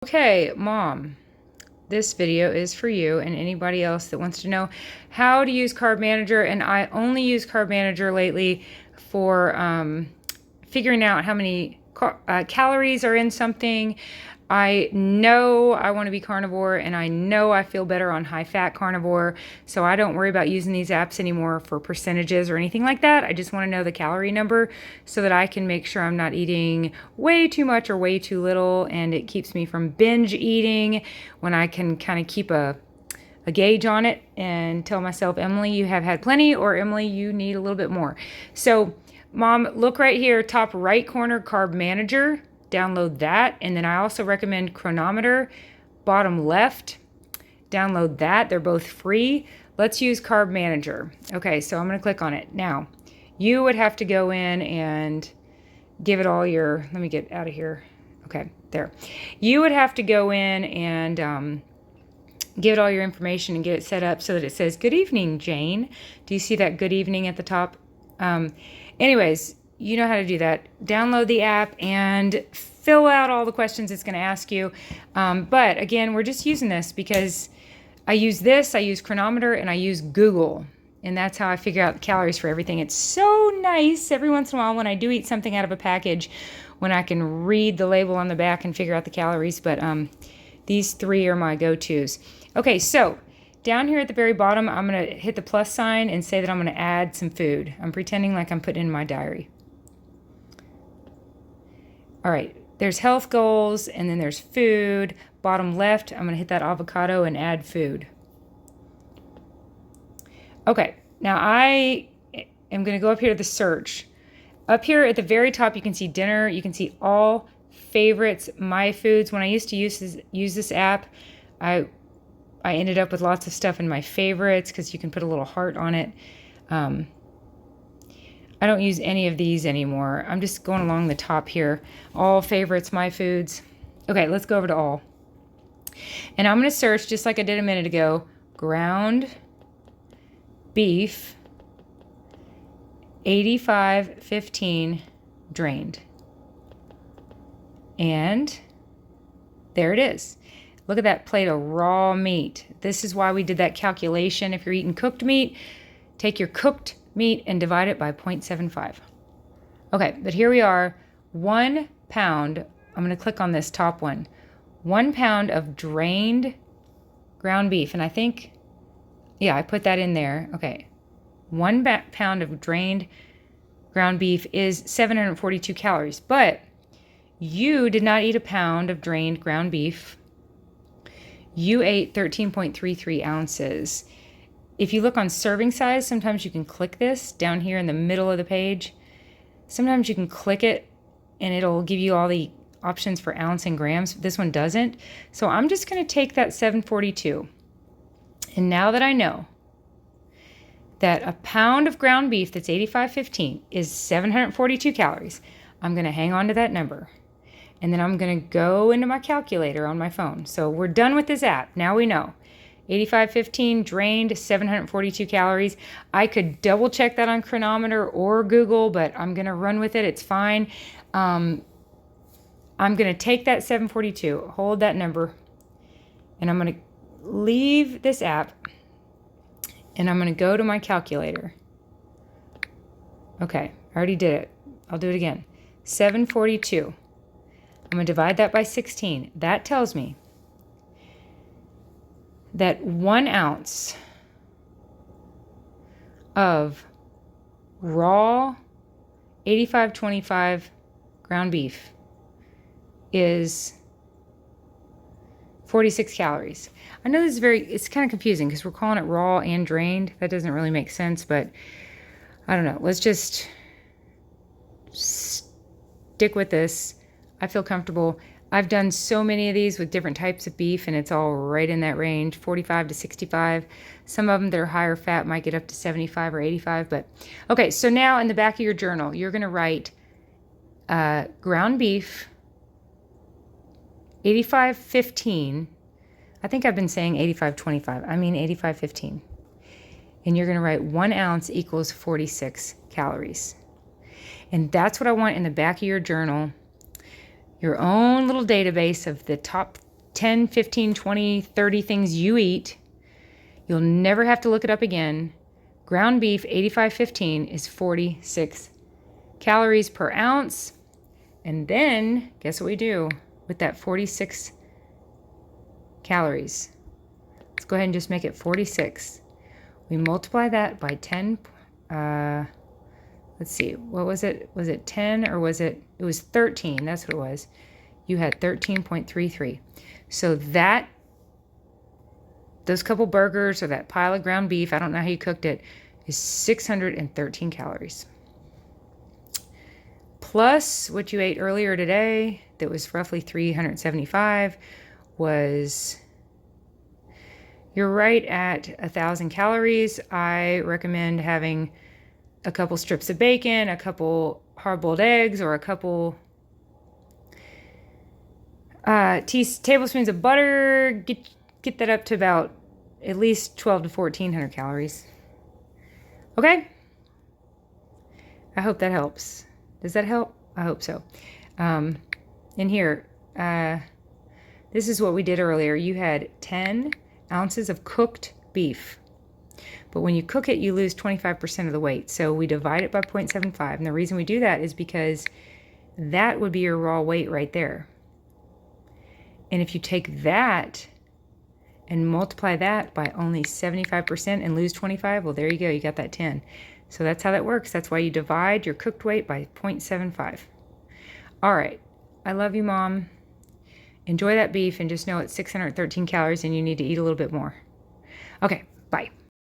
Okay, Mom, this video is for you and anybody else that wants to know how to use Carb Manager. And I only use Carb Manager lately for figuring out how many calories are in something. I know I want to be carnivore, and I know I feel better on high-fat carnivore, so I don't worry about using these apps anymore for percentages or anything like that. I just want to know the calorie number so that I can make sure I'm not eating way too much or way too little, and it keeps me from binge eating when I can kind of keep a gauge on it and tell myself, Emily, you have had plenty, or Emily, you need a little bit more. So, Mom, look right here, top right corner, Carb Manager. Download that. And then I also recommend Cronometer, bottom left. Download that. They're both free. Let's use Carb Manager. Okay, so I'm going to click on it. Now, you would have to go in and give it all your, let me get out of here. Okay, there. You would have to go in and give it all your information and get it set up so that it says, "Good evening, Jane." Do you see that good evening at the top? Anyways, you know how to do that. Download the app and fill out all the questions it's going to ask you. But again, we're just using this because I use Cronometer, and I use Google. And that's how I figure out the calories for everything. It's so nice every once in a while when I do eat something out of a package, when I can read the label on the back and figure out the calories. But these three are my go-tos. Okay, so down here at the very bottom, I'm going to hit the plus sign and say that I'm going to add some food. I'm pretending like I'm putting in my diary. All right, there's health goals, and then there's food. Bottom left, I'm going to hit that avocado and add food. Okay, now I am going to go up here to the search. Up here at the very top, you can see dinner. You can see all favorites, my foods. When I used to use this app, I ended up with lots of stuff in my favorites because you can put a little heart on it. I don't use any of these anymore. I'm just going along the top here. All favorites, my foods. Okay, let's go over to all. And I'm going to search, just like I did a minute ago, ground beef, 85-15 drained. And there it is. Look at that plate of raw meat. This is why we did that calculation. If you're eating cooked meat, take your cooked meat and divide it by 0.75. Okay, but here we are, 1 pound. I'm going to click on this top one. 1 pound of drained ground beef. And I think, yeah, I put that in there. Okay, 1 pound of drained ground beef is 742 calories. But you did not eat a pound of drained ground beef. You ate 13.33 ounces. If you look on serving size, sometimes you can click this down here in the middle of the page. Sometimes you can click it and it'll give you all the options for ounce and grams. This one doesn't. So I'm just going to take that 742. And now that I know that a pound of ground beef that's 85-15 is 742 calories, I'm going to hang on to that number. And then I'm going to go into my calculator on my phone. So we're done with this app. Now we know. 85-15 drained, 742 calories. I could double check that on Cronometer or Google, but I'm going to run with it. It's fine. I'm going to take that 742, hold that number, and I'm going to leave this app, and I'm going to go to my calculator. Okay, I already did it. I'll do it again. 742. I'm going to divide that by 16. That tells me that 1 ounce of raw 85-25 ground beef is 46 calories. I know this is it's kind of confusing because we're calling it raw and drained. That doesn't really make sense, but I don't know. Let's just stick with this. I feel comfortable. I've done so many of these with different types of beef, and it's all right in that range, 45 to 65. Some of them that are higher fat might get up to 75 or 85. But okay, so now in the back of your journal, you're going to write ground beef, 85-15. I think I've been saying 85-25. I mean 85-15. And you're going to write 1 ounce equals 46 calories. And that's what I want in the back of your journal. Your own little database of the top 10, 15, 20, 30 things you eat. You'll never have to look it up again. Ground beef 8515 is 46 calories per ounce. And then, guess what we do with that 46 calories? Let's go ahead and just make it 46. We multiply that by 10. Let's see, what was it? Was it 10 or was it? It was 13. That's what it was. You had 13.33. So those couple burgers or that pile of ground beef, I don't know how you cooked it, is 613 calories. Plus what you ate earlier today, that was roughly 375, you're right at 1,000 calories. I recommend having a couple strips of bacon, a couple hard-boiled eggs, or a couple tablespoons of butter. Get that up to about at least 12 to 1,400 calories. Okay? I hope that helps. Does that help? I hope so. In here, this is what we did earlier. You had 10 ounces of cooked beef. But when you cook it, you lose 25% of the weight. So we divide it by 0.75. And the reason we do that is because that would be your raw weight right there. And if you take that and multiply that by only 75% and lose 25, well, there you go. You got that 10. So that's how that works. That's why you divide your cooked weight by 0.75. All right. I love you, Mom. Enjoy that beef and just know it's 613 calories and you need to eat a little bit more. Okay. Bye.